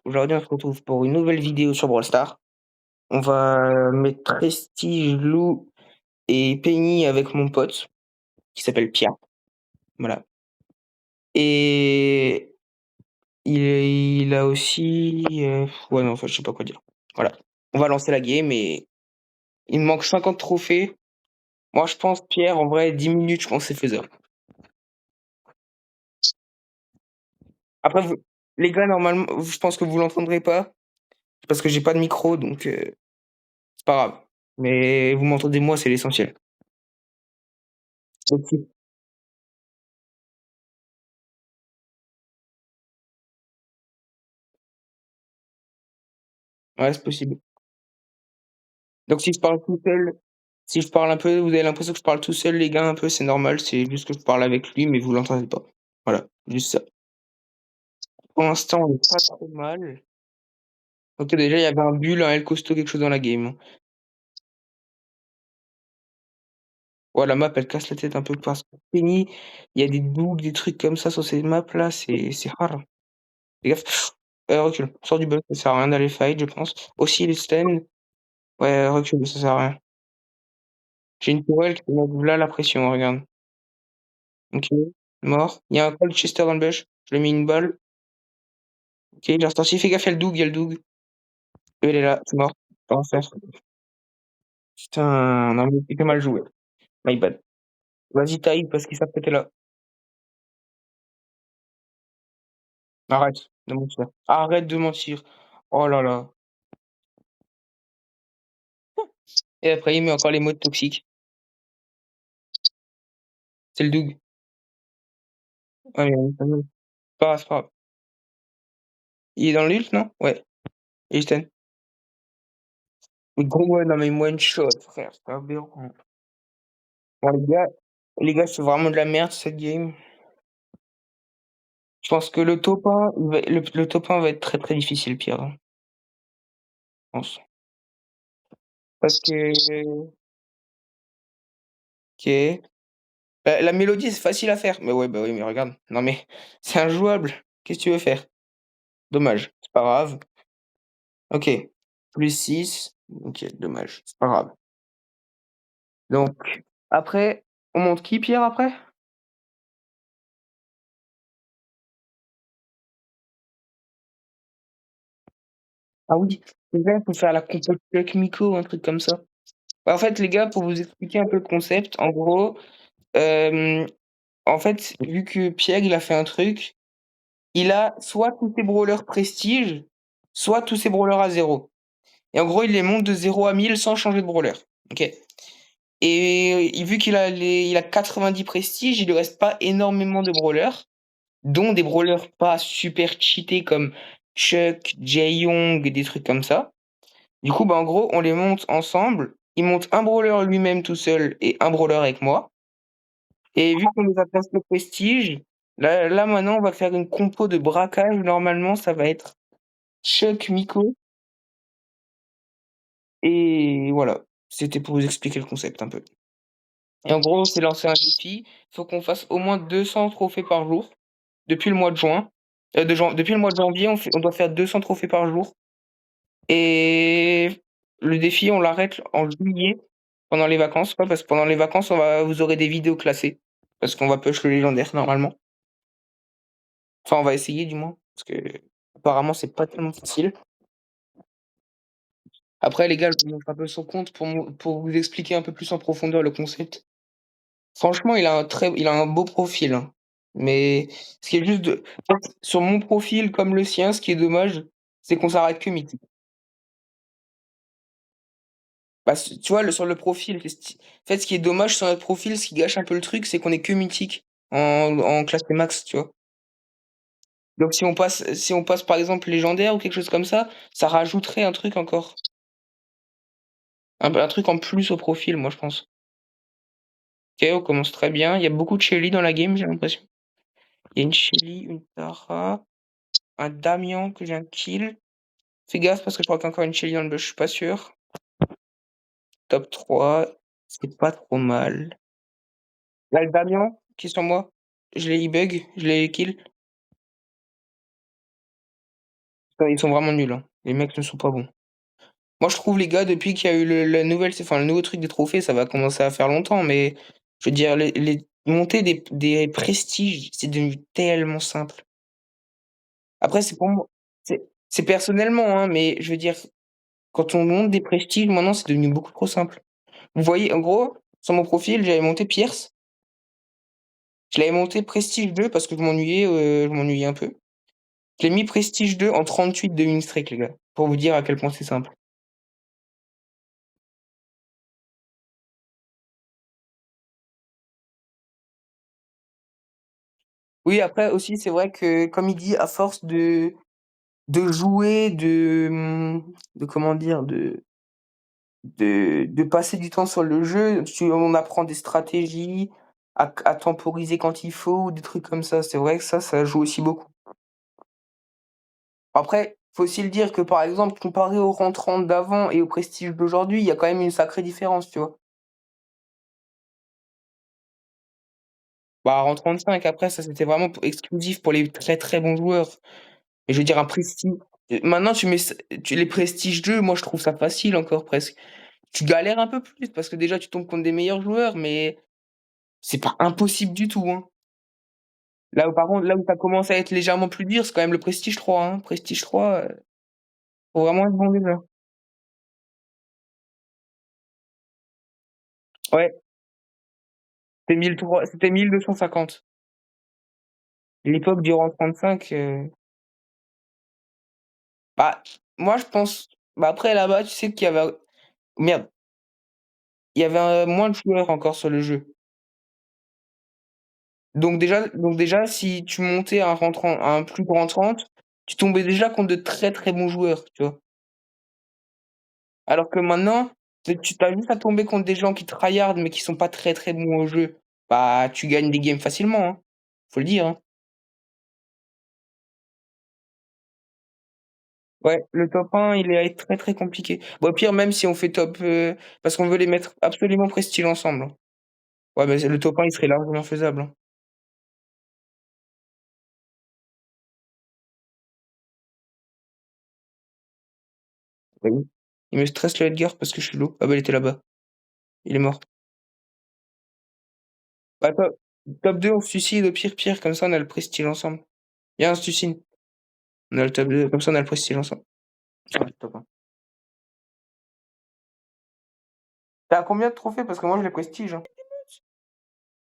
Aujourd'hui, on se retrouve pour une nouvelle vidéo sur Brawl Stars. On va mettre Prestige, Lou et Penny avec mon pote qui s'appelle Pierre. Voilà. Et il a aussi, ouais, non, enfin, je sais pas quoi dire. Voilà. On va lancer la game et il me manque 50 trophées. Moi, je pense, Pierre, en vrai, 10 minutes, je pense que c'est faisable. Après, les gars, normalement, je pense que vous l'entendrez pas parce que j'ai pas de micro, donc c'est pas grave. Mais vous m'entendez moi, c'est l'essentiel. Ok. Ouais, c'est possible. Donc si je parle tout seul, si je parle un peu, vous avez l'impression que je parle tout seul, les gars, un peu, c'est normal, c'est juste que je parle avec lui, mais vous l'entendez pas. Voilà, juste ça. Pour l'instant, on est pas trop mal. OK, déjà, il y avait un Bull, un El Costo, quelque chose dans la game, hein. Ouais, la map, elle casse la tête un peu parce que Penny, il y a des doubles, des trucs comme ça sur ces maps-là, c'est rare. Fais gaffe. Recule, sors du bug, ça sert à rien d'aller fight, je pense. Aussi les stuns, ouais, recule, ça sert à rien. J'ai une tourelle qui peut mettre là la pression, regarde. OK, mort. Il y a un Cold Chester dans le bush, je lui ai mis une balle. OK, il est ressorti, fais gaffe, il y a le Doug, il y a le Doug. Il est là, c'est mort. Enfer. Putain, non mais c'était mal joué. My bad. Vas-y taille parce qu'ils savent que tu là. Arrête de mentir. Arrête de mentir. Oh là là. Et après il met encore les mots toxiques. C'est le Doug. Ouais, mais c'est pas grave, c'est pas grave. Il est dans l'ult, non? Ouais. Il est stun. Mais gros ouais, non mais one shot, frère, c'est aberrant. Bon les gars, c'est vraiment de la merde cette game. Je pense que le top 1, le top 1 va être très, très difficile, Pierre, hein, je pense. Parce que OK. La mélodie, c'est facile à faire. Mais ouais, bah oui, mais regarde. Non mais c'est injouable. Qu'est-ce que tu veux faire? Dommage, c'est pas grave. OK. +6. OK, dommage, c'est pas grave. Donc après, on monte qui, Pierre, après? Ah oui, les gars, faut faire la compo Chuck Miko, un truc comme ça. Bah, en fait, les gars, pour vous expliquer un peu le concept, en gros, hem, en fait, vu que Pierre, il a fait un truc, il a soit tous ses brawlers prestige, soit tous ses brawlers à 0. Et en gros, il les monte de 0 à 1000 sans changer de brawler. OK. Et vu il a 90 prestige, il lui reste pas énormément de brawlers, dont des brawlers pas super cheatés comme Chuck, Jae-Young, des trucs comme ça. Du coup, bah, en gros, on les monte ensemble. Il monte un brawler lui-même tout seul et un brawler avec moi. Et vu qu'on nous a placé le prestige, là maintenant, on va faire une compo de braquage. Normalement, ça va être Chuck, Miko et voilà. C'était pour vous expliquer le concept un peu. Et en gros, on s'est lancé un défi. Il faut qu'on fasse au moins 200 trophées par jour depuis le mois de juin. Depuis le mois de janvier, on doit faire 200 trophées par jour. Et le défi, on l'arrête en juillet pendant les vacances. Pas parce que pendant les vacances, vous aurez des vidéos classées. Parce qu'on va push le légendaire normalement. Enfin, on va essayer du moins. Parce que apparemment, c'est pas tellement facile. Après, les gars, je vous montre un peu son compte pour vous expliquer un peu plus en profondeur le concept. Franchement, il a un beau profil, hein. Mais ce qui est juste en fait, sur mon profil comme le sien, ce qui est dommage, c'est qu'on s'arrête que mythique. Bah, tu vois, sur le profil, en fait, ce qui est dommage sur notre profil, ce qui gâche un peu le truc, c'est qu'on est que mythique en classe max, tu vois. Donc si on passe par exemple légendaire ou quelque chose comme ça rajouterait un truc encore, un truc en plus au profil, moi je pense. OK, on commence très bien. Il y a beaucoup de Shelly dans la game, j'ai l'impression. Il y a une Shelly, une Tara, un Damian que j'ai un kill. Fais gaffe parce que je crois qu'il y a encore une Shelly dans le bush, je suis pas sûr. Top 3, c'est pas trop mal. Là, le Damian qui est sur moi, je l'ai e-bug, je l'ai kill. Enfin, ils sont vraiment nuls, hein. Les mecs ne sont pas bons. Moi, je trouve les gars, depuis qu'il y a eu le la nouvelle enfin le nouveau truc des trophées, ça va commencer à faire longtemps, mais je veux dire les monter des prestiges, c'est devenu tellement simple. Après c'est pour moi c'est personnellement, hein, mais je veux dire, quand on monte des prestiges, maintenant, c'est devenu beaucoup trop simple. Vous voyez, en gros, sur mon profil, j'avais monté Pierce, je l'avais monté prestige 2 parce que je m'ennuyais un peu. Je l'ai mis prestige 2 en 38 de win streak, les gars, pour vous dire à quel point c'est simple. Oui, après aussi, c'est vrai que, comme il dit, à force de jouer, de comment dire? De passer du temps sur le jeu, on apprend des stratégies, à temporiser quand il faut ou des trucs comme ça. C'est vrai que ça joue aussi beaucoup. Après, faut aussi le dire que, par exemple, comparé au rang 30 d'avant et au prestige d'aujourd'hui, il y a quand même une sacrée différence, tu vois? Bah, rang 35 après ça, c'était vraiment p exclusif pour les très, très bons joueurs. Et je veux dire un prestige maintenant tu mets ç tu les prestiges 2, moi je trouve ça facile encore presque. Tu galères un peu plus parce que déjà tu tombes contre des meilleurs joueurs, mais c'est pas impossible du tout, hein. Là où par contre, là où ça commence à être légèrement plus dur, c'est quand même le Prestige 3, hein. Prestige 3, faut vraiment être bon déjà. Ouais, c'était 1250. L'époque du rang 35, bah, moi je pense bah, après là-bas, tu sais qu'il y avait merde, il y avait, moins de joueurs encore sur le jeu. Donc déjà si tu montais à un rang 30 à un plus grand 30, tu tombais déjà contre de très, très bons joueurs, tu vois? Alors que maintenant, tu as juste à tomber contre des gens qui tryhard mais qui sont pas très, très bons au jeu. Bah, tu gagnes des games facilement, hein. Faut le dire, hein. Ouais, le top 1, il est très, très compliqué. Bah, au pire, même si on fait top, parce qu'on veut les mettre absolument prestige ensemble, hein. Ouais, bah, c'est le top 1, il serait largement faisable, hein. Bah oui. Il me stresse le Edgar parce que je suis low. Ah bah, il était là-bas. Il est mort. Bah, top 2, on se suicide, au pire, pire, comme ça on a le prestige ensemble. Viens, on se suicide. On a le top 2, comme ça on a le prestige ensemble. Ouais, top 1. Tu as combien de trophées? Parce que moi, je les prestige, hein.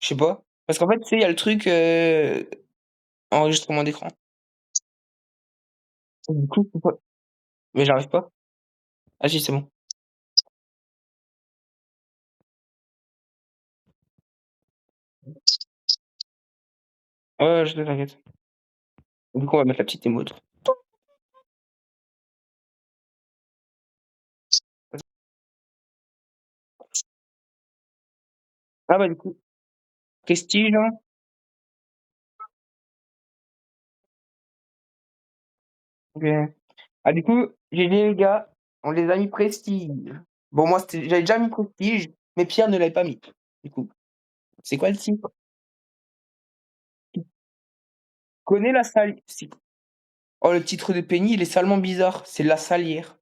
Je sais pas. Parce qu'en fait, tu sais, il y a le truc, enregistrement d'écran. Du coup, je peux pas mais j'arrive pas. Ah si, c'est bon. Ouais, ouais, je sais, t'inquiète. Du coup, on va mettre la petite émote. Ah bah, du coup, prestige, hein. OK. Ah du coup, j'ai dit les gars, on les a mis prestige. Bon, moi, j'avais déjà mis prestige, mais Pierre ne l'avait pas mis, du coup. C'est quoi le titre? Tu connais la sali si. Oh, le titre de Penny, il est salement bizarre. C'est La Salière.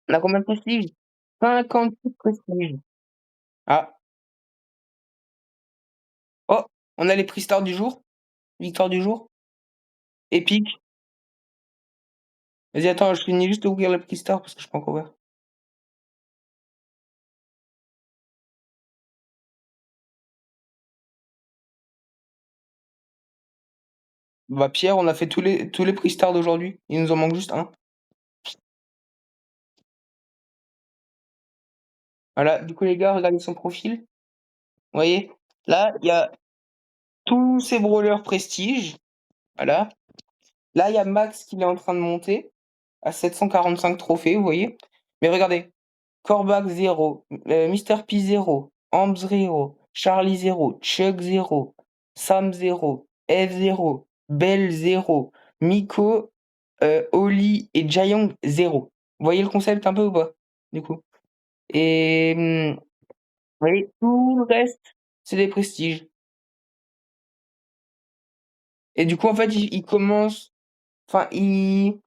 On a combien de prestige? 58 prestige. Ah, oh, on a les prix stars du jour, victoire du jour, épique. Vas-y, attends, je finis juste d'ouvrir le prix star parce que je peux pas encore ouvert. Bah, Pierre, on a fait tous les prix stars d'aujourd'hui. Il nous en manque juste un. Voilà, du coup, les gars, regardez son profil. Vous voyez? Là, il y a tous ces brawlers prestige. Voilà. Là, il y a Max qui est en train de monter à 745 trophées, vous voyez? Mais regardez, Corbac 0, Mr P 0, Amps 0, Charlie 0, Chuck 0, Sam 0, Eve 0, Bell 0, Miko, Oli et Jaeyong 0. Vous voyez le concept un peu ou pas? Du coup? Et Oui, tout le reste, c'est des prestiges et du coup, en fait, il commence enfin, il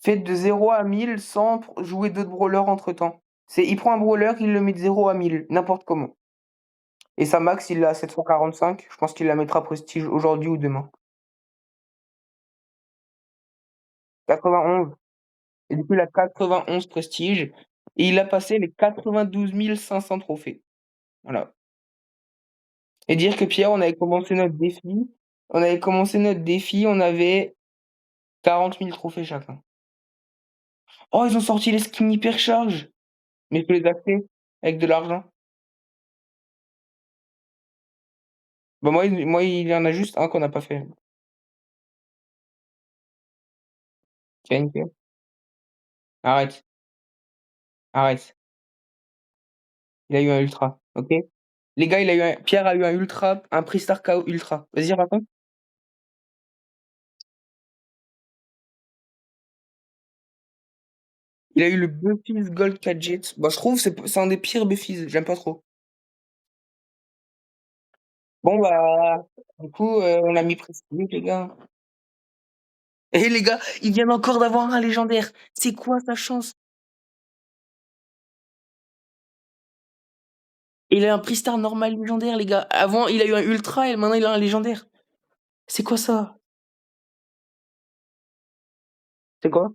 fait de 0 à 1000 sans pr jouer d'autres brawlers entre-temps. Il prend un brawler, il le met de 0 à 1000 n'importe comment et sa max, il l'a à 745. Je pense qu'il la mettra prestige aujourd'hui ou demain. 91 et du coup, il a 91 prestige et il a passé les 92 500 trophées. Voilà et dire que Pierre, on avait 40 000 trophées chacun. Oh, ils ont sorti les skins hypercharge, mais il faut les acheter avec de l'argent. Bah, il y en a juste un qu'on n'a pas fait. TNT. Arrête, arrête. Il a eu un ultra, OK? Les gars, Pierre a eu un ultra, un Pristar KO ultra. Vas-y, raconte. Il a eu le Buffy's Gold Gadget. Bah, je trouve c'est un des pires Buffy's, j'aime pas trop. Bon, bah, du coup, on a mis prestige, les gars. Eh les gars, il vient encore d'avoir un légendaire. C'est quoi sa chance? Il a un Pristar normal légendaire, les gars. Avant, il a eu un ultra et maintenant il a un légendaire. C'est quoi ça? C'est quoi?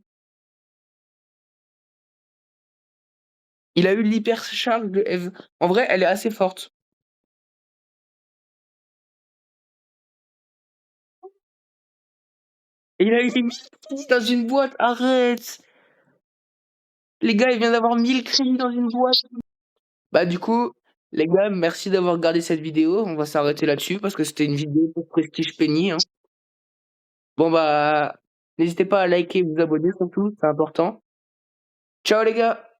Il a eu l'hypercharge de Eve. En vrai, elle est assez forte. Et il a eu 1000 crédits dans une boîte, arrête! Les gars, il vient d'avoir 1000 crédits dans une boîte. Bah, du coup, les gars, merci d'avoir regardé cette vidéo. On va s'arrêter là-dessus parce que c'était une vidéo pour Prestige Penny, hein. Bon, bah, n'hésitez pas à liker et vous abonner surtout, c'est important. Ciao les gars!